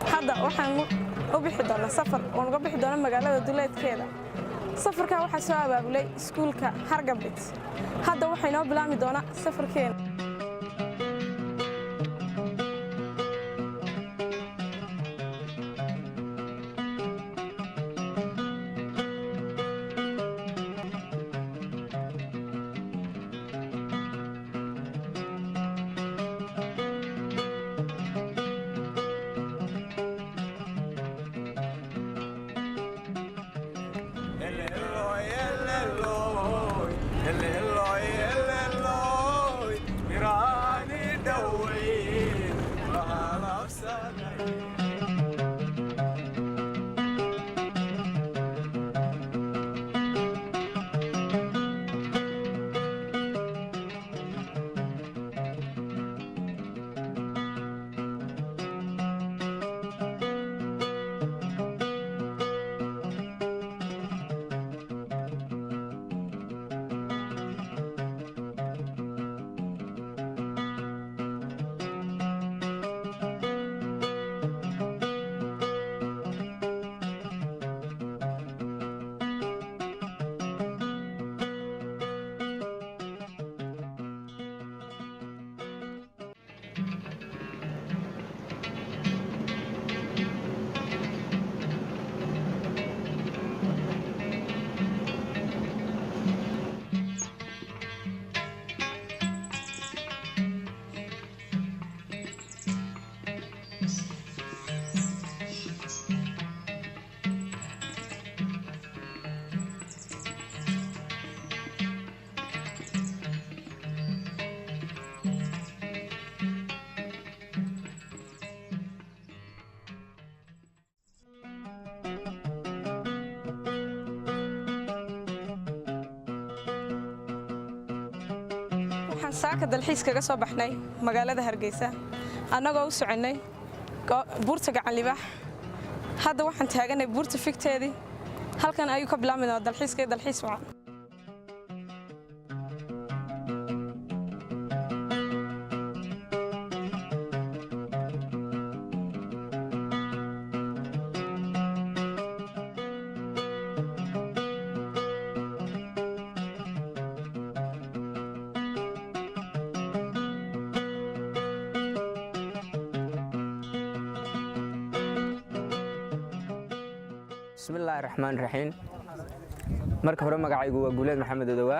hadda waxaan u bixi doonaa safar oo uga bixi doona magaalada duleedkeeda safarka waxa soo abaabulay iskuulka Hargabit hadda waxay noo bilaami doonaa safarkeena saaka dalxiis kaga soo baxnay magaalada Hargeysa annagoo u soconay buurta Gacan Libaax hadda waxaan taaganay buurta Figteedii halkan ayuu ka bilaabmay dalxiis wacan بسم الله الرحمن الرحيم marka hore magacaygu waa Guuleed Maxamed Odowa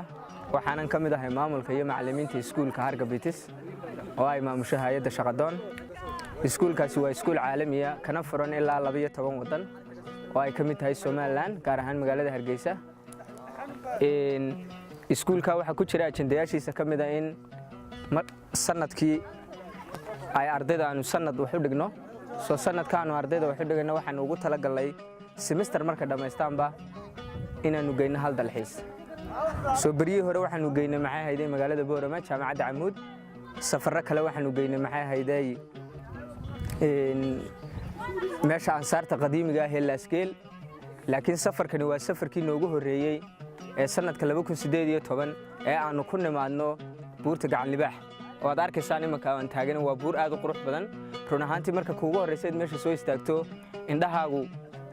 waxaanan kamid ahay maamulka iyo macallimiinta iskuulka Hargabit oo ay maamusho hay'adda Shaqadoon iskuulkaasi waa iskuul caalami ah kana furan ilaa 12 wadan oo ay kamid tahay Soomaaliland gaar ahaan magaalada Hargeysa iskuulka waxa ku jira ajendayaashiisa kamid ah in sanadkii ay ardaydaanu sanad wax u dhigno soo sanadkaanu ardayda wax u dhigno waxaan ugu talagalay semester marka dhameystaanba inaanu geyno hal dalxiis soo bariye hore waxaanu geynay maxay hayday magaalada Boorama jaamacadda Camuud safarro kale waxaanu geynay maxay hayday meesha ansaarta qadiimiga ah ee Laasgeel laakiin safarkani waa safarkii noogu horeeyay ee sanadka 2018 ee aanu ku nimaadno buurta Gacan Libaax oo aad arkaysaan imanka aan taagan waa buur aad u qurux badan run ahaantii marka kuugu horeysay meesha soo istaagto indhahaagu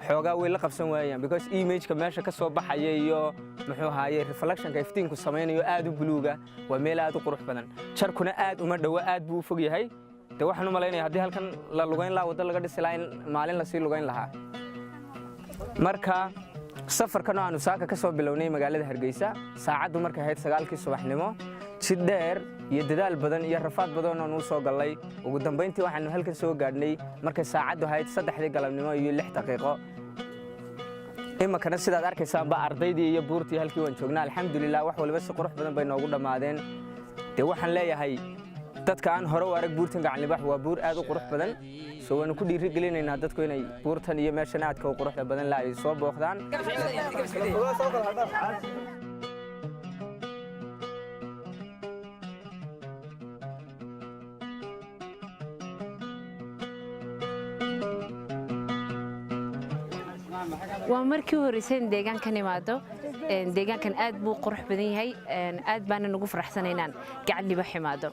xoogaa way la qabsan waayaan because image-ka meesha ka soo baxaya iyo muxuu ahaayay reflection-ka iftiinku sameeyo aad u buluuga waa meel aad u qurux badan jarkuna aad uma dhawa aad buu fog yahay waxaan u maleynayaa haddii halkan la lugayn lahaa wada laga dhisi lahaa in maalin la sii lugayn lahaa marka safarkan aanu saaka ka soo bilownay magaalada Hargeysa saacadu markay ahayd 9:00 subaxnimo si dheer iyo dadaal badan iyo rafaad badan oo soo galay ugu dambeyntii waxaanu halkan soo gaadhnay markay saacadu ahayd 3:00 galabnimo iyo 6 daqiiqo imakana sidaad arkaysaan ba ardaydii iyo buurtii halkii waan joognaa alxamdulillah wax walba si qurux badan bay noogu dhamaadeen waxaan leeyahay dadka aan hore u arag buurtan Gacan Libaax waa buur aad u qurux badan soo waan ku dhiirigelinaynaa dadku inay buurtan iyo meeshan aadka u quruxda badan la ay soo booqdaan waa markii horeysay deegaankan imaado deegaankan aad buu qurux badan yahay aad baan ugu faraxsanaynaan Gacan Libaax imaado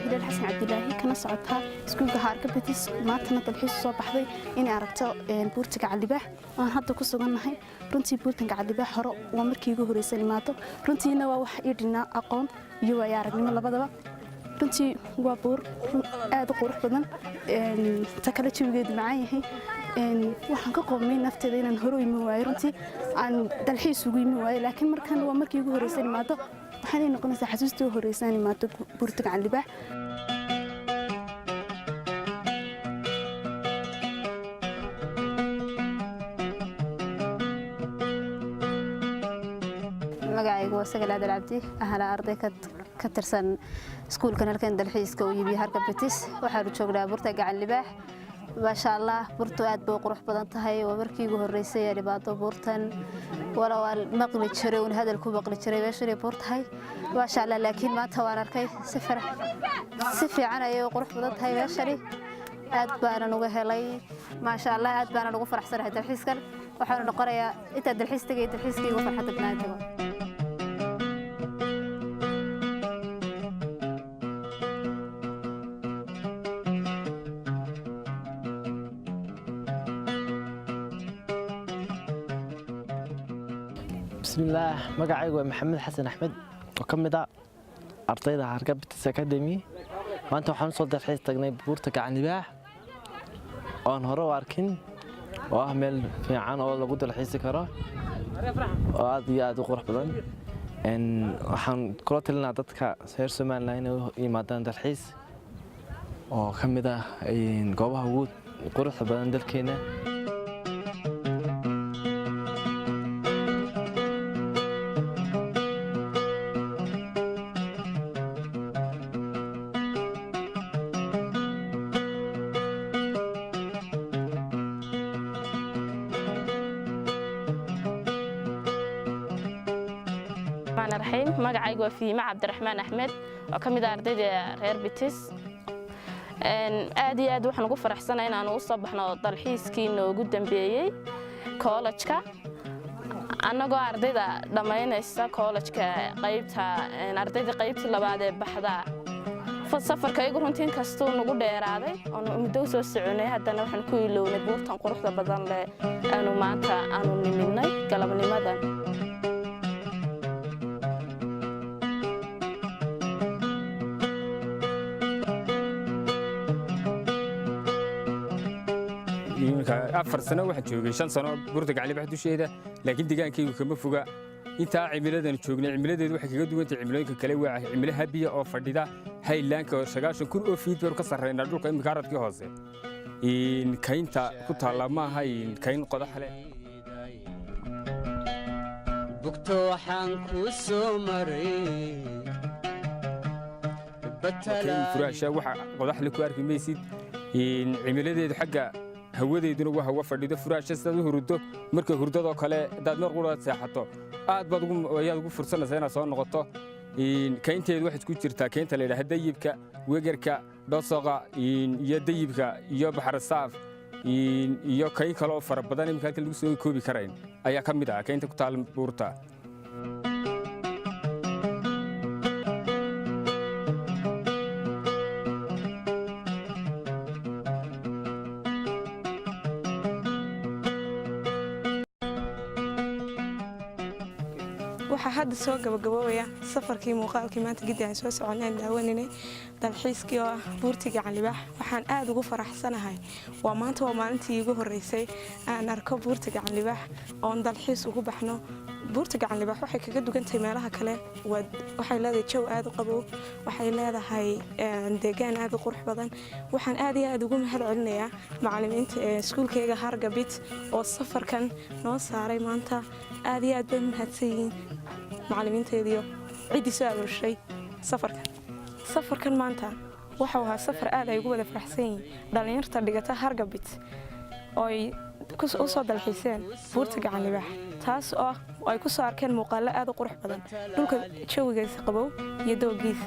Hilal Xasan Cabdilaahi kana socotaa iskuulka Harkabatis maantana dalxiis soo baxday inay aragto buurta Gacan Libaax aan hadda ku sugannahay runtii buurta Gacan Libaax hore waa markii ugu horeysay imaato runtiina waa wax ii dhina aqoon iyo way aragnimo labadaba runtii waa buur aad u qurux badan ta kala jawigeedu macaan yahay waxaan ka qoomay nafteeda inaan hore u imi waayo runtii aan dalxiis ugu imi waayo laakiin markan waa markii ugu horeysay imaato waxaan noqonaysaa xasuustii ugu horeysay imaato buurta Gacan Libaax magacaygu waa Sagal Adal Cabdi ahla arday ka tirsan iskuulkan halkan dalxiiska u yibi Harkabatis waxaan joognaa buurta Gacan Libaax ma sha Allah buurtu aad bay qurux badan tahay waa markii ugu horeysay ee dhibaato buurtan walaal maqli jiray oo hadal ku maqli jiray meesha buurtahay ma sha Allah laakiin maanta waan arkay si fiican ayay qurux badan tahay meeshani aad baan uga helay ma sha Allah aad baan ugu faraxsanahay dalxiiskan waxaan noqonayaa inta dalxiiskayga ugu farxad badnaado بسم الله magacaygu maxamed xasan axmed oo kamida ardayda Harkabatis Academy maanta waxaan soo dalxiis tagnay buurta Gacan Libaax oo hore u arkin oo ah meel fiican oo lagu dalxiisi karo oo aad iyo aad u qurux badan waxaan kula talinaa dadka reer Soomaaliland inay u yimaadaan dalxiis oo kamida goobaha ugu quruxda badan dalkeena magacaygu waa Fiima Cabdiraxmaan Axmed oo kamid ah ardayda reer Bitis aad iyo aad waxaan ugu faraxsanahay inaan u soo baxno dalxiiskii noogu dambeeyay college-ka annagoo ardayda dhamaynaysa college-ka ardayda qaybtii labaad ee baxda safarkaygu runtii kastuu nagu dheeraaday oo muddo soo soconay haddana waxaan ku ilownay buurtan quruxda badan leh aanu maanta aanu niminay galabnimadan afar sano waxaan joogay 5 sano buurta Gacan Libaax dusheeda laakiin deegaankaygu kama foga inta cimiladan joognay cimiladeedu waxay kaga duwan tahay cimilooyinka kale waa cimilo biyo oo fadhida Highlandka oo 90,000 oo feet ka sarreeyna dhulka imika radkii hoose kaynta ku taala ma ahayn kayn qodax leh bugto waxaan ku soo maray batala furaasha waxa qodax leh ku arki maysid cimiladeedu xagga hawadeeduna waa hawa fadhido furaasha sida hurdo markay hurdado kale dad mar quraad seexato aad baad ugu fursanaysaa inaad soo noqoto kaynteedu waxay isku jirtaa kaynta la yiraahdo dayibka wegerka doosoqa iyo dayibka iyo baxar saaf iyo kayn kale oo fara badan imika lagu soo koobi karayn ayaa ka mid ah kaynta ku taal buurta waxaa hadda soo gabagaboobaya safarkii muuqaalkii maanta gidi aan soo soconay daawaninay dalxiiskii oo ah buurta Gacan Libaax waxaan aad ugu faraxsanahay waa maalintii ugu horeysay aan arko buurta Gacan Libaax oo dalxiis ugu baxno buurta Gacan Libaax waxay kaga dugan tahay meelaha kale waxay leedahay jaw aad u qabow waxay leedahay deegaan aad u qurux badan waxaan aad iyo aad ugu mahadcelinayaa macallimiinta iskuulkayga Harkabatis oo safarkan noo saaray maanta aad iyo aad bay mahadsanyihiin macallimiinteediyo cidii soo arooshay safarkan maanta waxa uu safar aad ay ugu wada faraxsan yihiin dhalinyarta dhigata Harkabatis oo ay u soo dalxiiseen buurta Gacan Libaax taas oo ay ku soo arkeen muuqaalo aad u qurux badan dhulka jawigiisa qabow iyo doogiisa